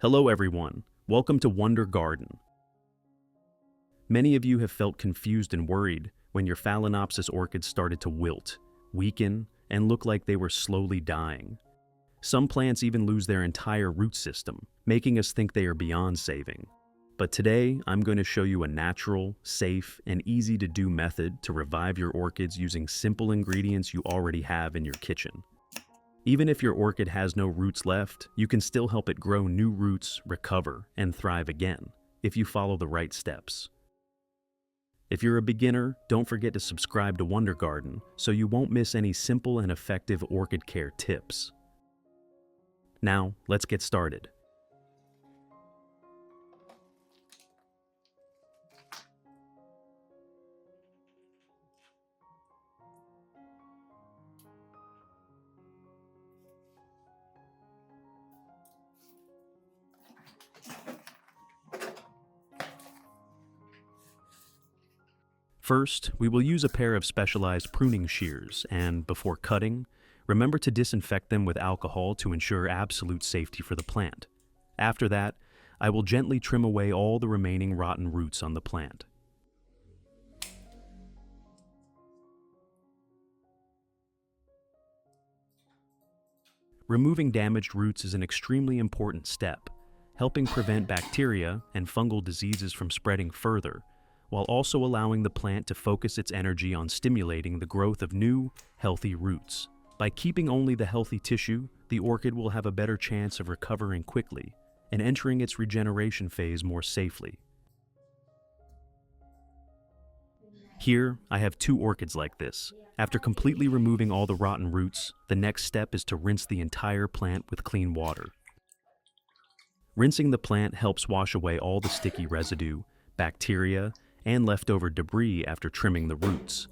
Hello everyone, welcome to Wonder Garden. Many of you have felt confused and worried when your Phalaenopsis orchids started to wilt, weaken, and look like they were slowly dying. Some plants even lose their entire root system, making us think they are beyond saving. But today, I'm going to show you a natural, safe, and easy-to-do method to revive your orchids using simple ingredients you already have in your kitchen. Even if your orchid has no roots left, you can still help it grow new roots, recover, and thrive again, if you follow the right steps. If you're a beginner, don't forget to subscribe to Wonder Garden so you won't miss any simple and effective orchid care tips. Now, let's get started. First, we will use a pair of specialized pruning shears, and before cutting, remember to disinfect them with alcohol to ensure absolute safety for the plant. After that, I will gently trim away all the remaining rotten roots on the plant. Removing damaged roots is an extremely important step, helping prevent bacteria and fungal diseases from spreading further, while also allowing the plant to focus its energy on stimulating the growth of new, healthy roots. By keeping only the healthy tissue, the orchid will have a better chance of recovering quickly and entering its regeneration phase more safely. Here, I have 2 orchids like this. After completely removing all the rotten roots, the next step is to rinse the entire plant with clean water. Rinsing the plant helps wash away all the sticky residue, bacteria, and leftover debris after trimming the roots.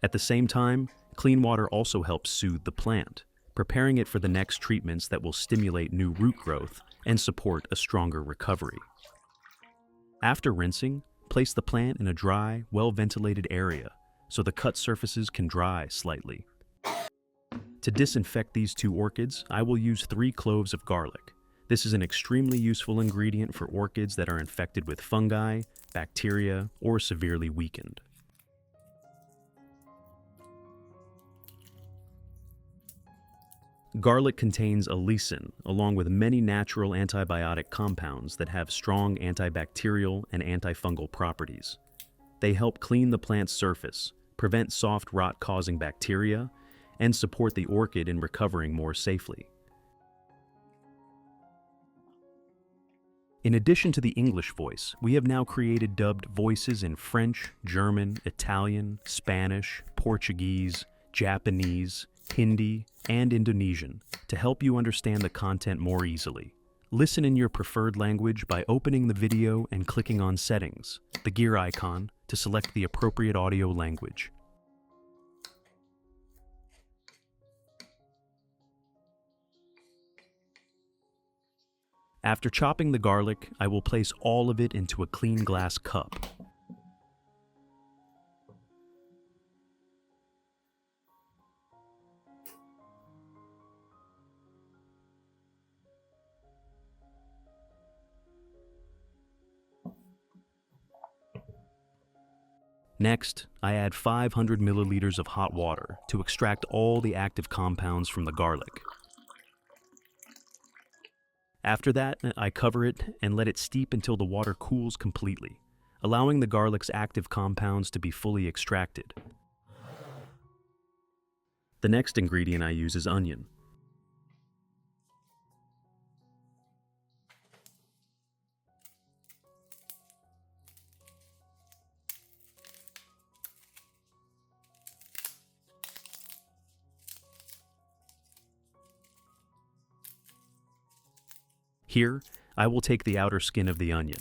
At the same time, clean water also helps soothe the plant, preparing it for the next treatments that will stimulate new root growth and support a stronger recovery. After rinsing, place the plant in a dry, well-ventilated area so the cut surfaces can dry slightly. To disinfect these 2 orchids, I will use 3 cloves of garlic. This is an extremely useful ingredient for orchids that are infected with fungi, bacteria, or severely weakened. Garlic contains allicin, along with many natural antibiotic compounds that have strong antibacterial and antifungal properties. They help clean the plant's surface, prevent soft rot-causing bacteria, and support the orchid in recovering more safely. In addition to the English voice, we have now created dubbed voices in French, German, Italian, Spanish, Portuguese, Japanese, Hindi, and Indonesian to help you understand the content more easily. Listen in your preferred language by opening the video and clicking on Settings, the gear icon, to select the appropriate audio language. After chopping the garlic, I will place all of it into a clean glass cup. Next, I add 500 milliliters of hot water to extract all the active compounds from the garlic. After that, I cover it and let it steep until the water cools completely, allowing the garlic's active compounds to be fully extracted. The next ingredient I use is onion. Here, I will take the outer skin of the onion.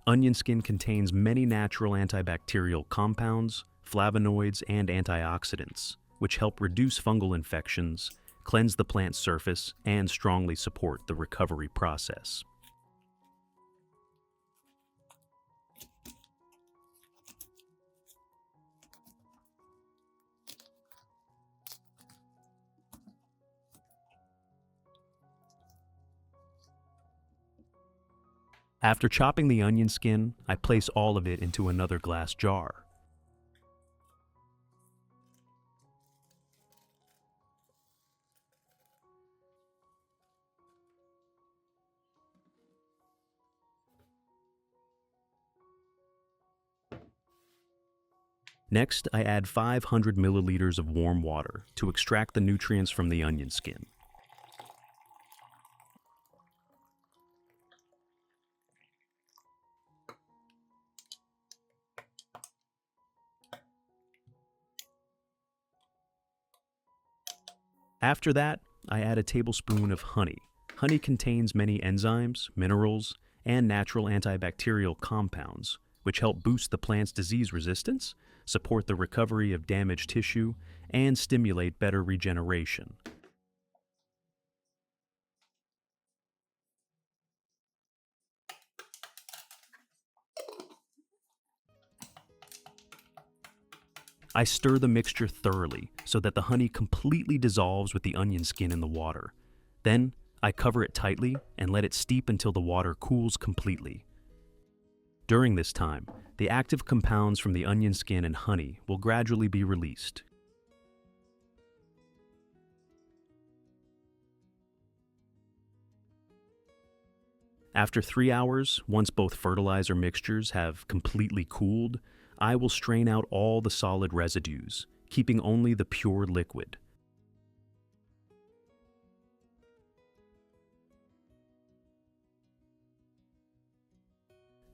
Onion skin contains many natural antibacterial compounds, flavonoids, and antioxidants, which help reduce fungal infections, cleanse the plant's surface, and strongly support the recovery process. After chopping the onion skin, I place all of it into another glass jar. Next, I add 500 milliliters of warm water to extract the nutrients from the onion skin. After that, I add a tablespoon of honey. Honey contains many enzymes, minerals, and natural antibacterial compounds, which help boost the plant's disease resistance, support the recovery of damaged tissue, and stimulate better regeneration. I stir the mixture thoroughly so that the honey completely dissolves with the onion skin in the water. Then, I cover it tightly and let it steep until the water cools completely. During this time, the active compounds from the onion skin and honey will gradually be released. After 3 hours, once both fertilizer mixtures have completely cooled, I will strain out all the solid residues, keeping only the pure liquid.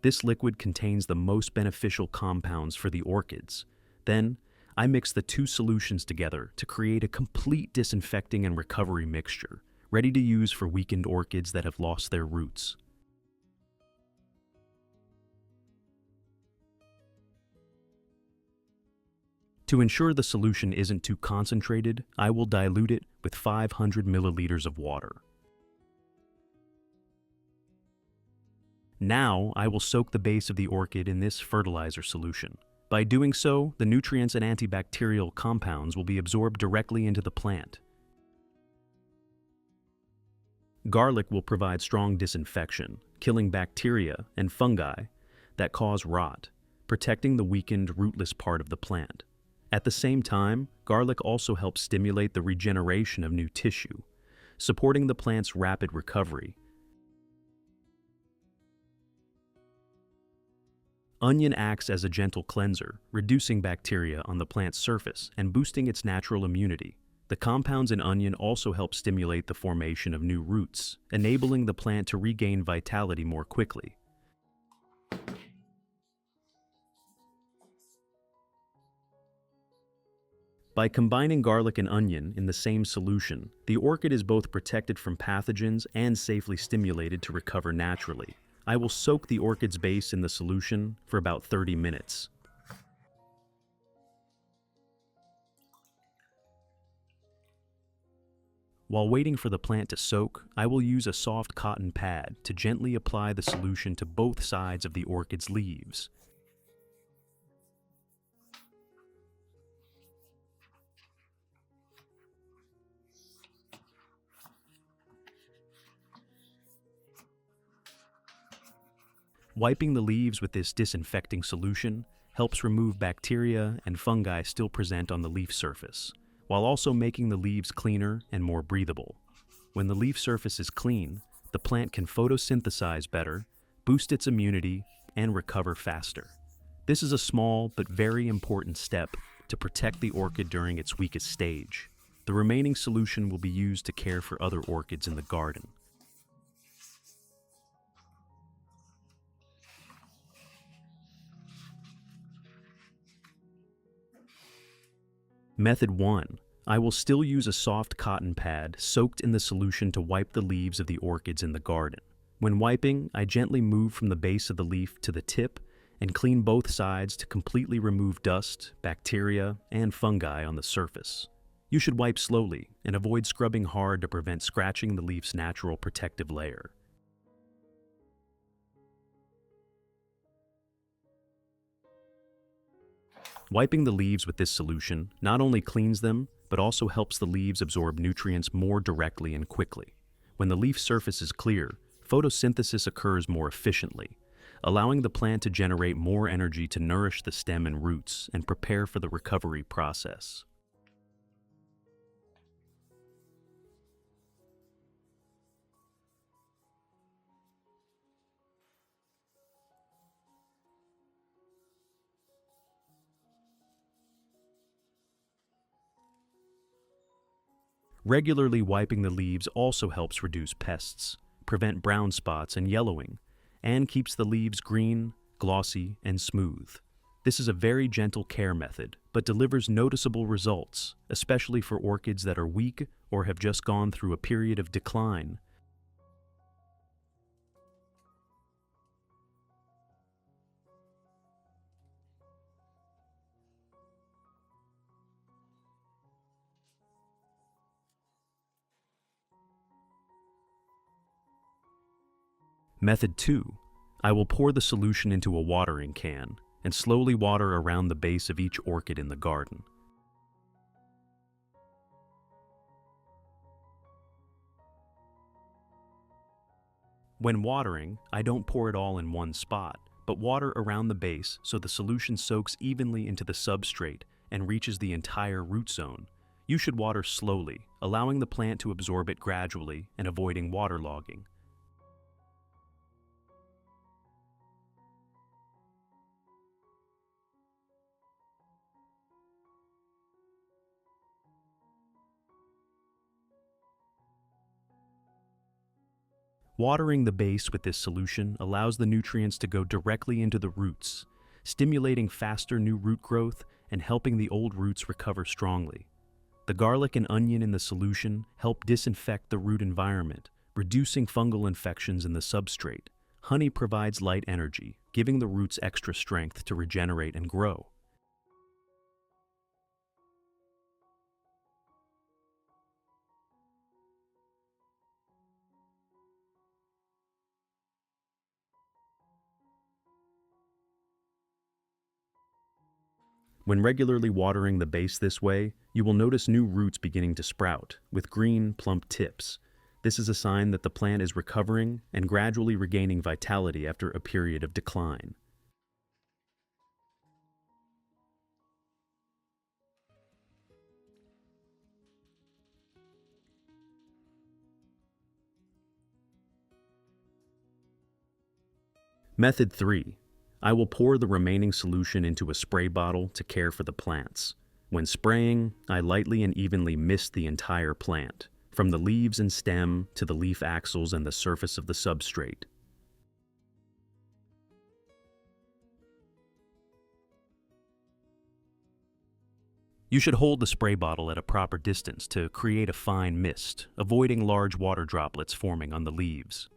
This liquid contains the most beneficial compounds for the orchids. Then, I mix the two solutions together to create a complete disinfecting and recovery mixture, ready to use for weakened orchids that have lost their roots. To ensure the solution isn't too concentrated, I will dilute it with 500 milliliters of water. Now, I will soak the base of the orchid in this fertilizer solution. By doing so, the nutrients and antibacterial compounds will be absorbed directly into the plant. Garlic will provide strong disinfection, killing bacteria and fungi that cause rot, protecting the weakened, rootless part of the plant. At the same time, garlic also helps stimulate the regeneration of new tissue, supporting the plant's rapid recovery. Onion acts as a gentle cleanser, reducing bacteria on the plant's surface and boosting its natural immunity. The compounds in onion also help stimulate the formation of new roots, enabling the plant to regain vitality more quickly. By combining garlic and onion in the same solution, the orchid is both protected from pathogens and safely stimulated to recover naturally. I will soak the orchid's base in the solution for about 30 minutes. While waiting for the plant to soak, I will use a soft cotton pad to gently apply the solution to both sides of the orchid's leaves. Wiping the leaves with this disinfecting solution helps remove bacteria and fungi still present on the leaf surface, while also making the leaves cleaner and more breathable. When the leaf surface is clean, the plant can photosynthesize better, boost its immunity, and recover faster. This is a small but very important step to protect the orchid during its weakest stage. The remaining solution will be used to care for other orchids in the garden. Method 1. I will still use a soft cotton pad soaked in the solution to wipe the leaves of the orchids in the garden. When wiping, I gently move from the base of the leaf to the tip and clean both sides to completely remove dust, bacteria, and fungi on the surface. You should wipe slowly and avoid scrubbing hard to prevent scratching the leaf's natural protective layer. Wiping the leaves with this solution not only cleans them, but also helps the leaves absorb nutrients more directly and quickly. When the leaf surface is clear, photosynthesis occurs more efficiently, allowing the plant to generate more energy to nourish the stem and roots and prepare for the recovery process. Regularly wiping the leaves also helps reduce pests, prevent brown spots and yellowing, and keeps the leaves green, glossy, and smooth. This is a very gentle care method, but delivers noticeable results, especially for orchids that are weak or have just gone through a period of decline. Method 2. I will pour the solution into a watering can and slowly water around the base of each orchid in the garden. When watering, I don't pour it all in one spot, but water around the base so the solution soaks evenly into the substrate and reaches the entire root zone. You should water slowly, allowing the plant to absorb it gradually and avoiding waterlogging. Watering the base with this solution allows the nutrients to go directly into the roots, stimulating faster new root growth and helping the old roots recover strongly. The garlic and onion in the solution help disinfect the root environment, reducing fungal infections in the substrate. Honey provides light energy, giving the roots extra strength to regenerate and grow. When regularly watering the base this way, you will notice new roots beginning to sprout, with green, plump tips. This is a sign that the plant is recovering and gradually regaining vitality after a period of decline. Method 3. I will pour the remaining solution into a spray bottle to care for the plants. When spraying, I lightly and evenly mist the entire plant, from the leaves and stem to the leaf axils and the surface of the substrate. You should hold the spray bottle at a proper distance to create a fine mist, avoiding large water droplets forming on the leaves.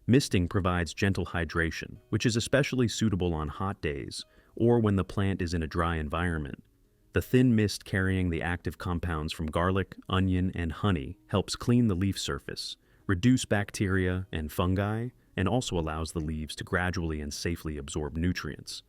Misting provides gentle hydration, which is especially suitable on hot days or when the plant is in a dry environment. The thin mist carrying the active compounds from garlic, onion, and honey helps clean the leaf surface, reduce bacteria and fungi, and also allows the leaves to gradually and safely absorb nutrients.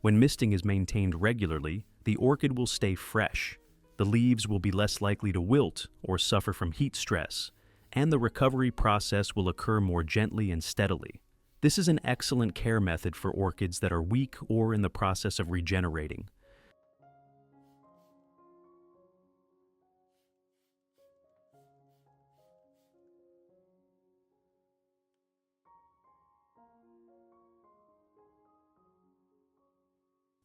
When misting is maintained regularly, the orchid will stay fresh, the leaves will be less likely to wilt or suffer from heat stress, and the recovery process will occur more gently and steadily. This is an excellent care method for orchids that are weak or in the process of regenerating.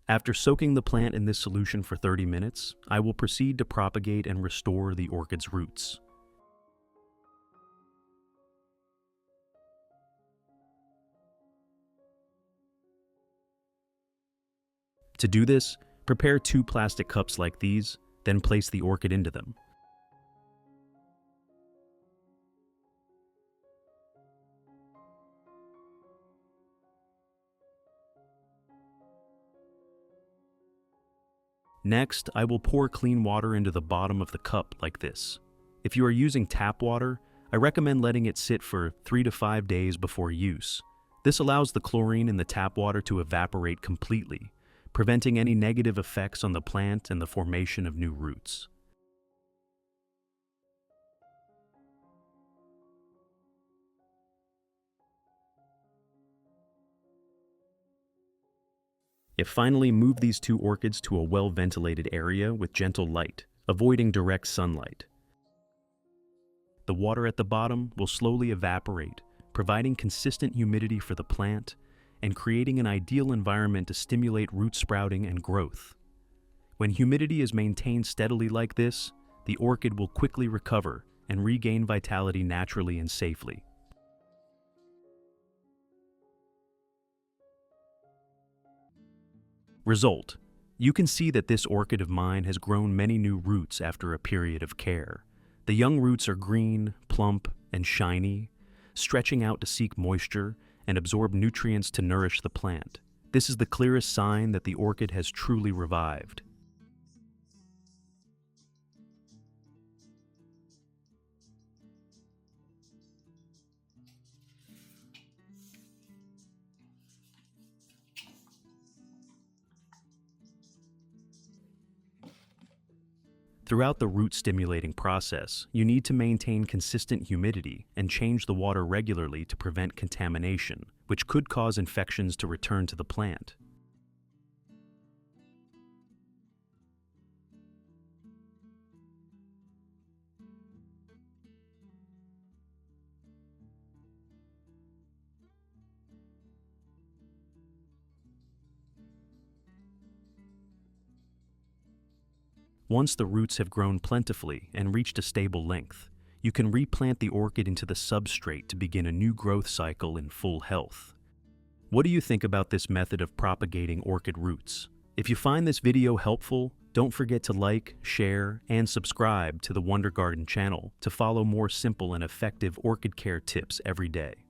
After soaking the plant in this solution for 30 minutes, I will proceed to propagate and restore the orchid's roots. To do this, prepare 2 plastic cups like these, then place the orchid into them. Next, I will pour clean water into the bottom of the cup like this. If you are using tap water, I recommend letting it sit for 3 to 5 days before use. This allows the chlorine in the tap water to evaporate completely, preventing any negative effects on the plant and the formation of new roots. Finally, move these 2 orchids to a well-ventilated area with gentle light, avoiding direct sunlight. The water at the bottom will slowly evaporate, providing consistent humidity for the plant and creating an ideal environment to stimulate root sprouting and growth. When humidity is maintained steadily like this, the orchid will quickly recover and regain vitality naturally and safely. Result: you can see that this orchid of mine has grown many new roots after a period of care. The young roots are green, plump, and shiny, stretching out to seek moisture and absorb nutrients to nourish the plant. This is the clearest sign that the orchid has truly revived. Throughout the root-stimulating process, you need to maintain consistent humidity and change the water regularly to prevent contamination, which could cause infections to return to the plant. Once the roots have grown plentifully and reached a stable length, you can replant the orchid into the substrate to begin a new growth cycle in full health. What do you think about this method of propagating orchid roots? If you find this video helpful, don't forget to like, share, and subscribe to the Wonder Garden channel to follow more simple and effective orchid care tips every day.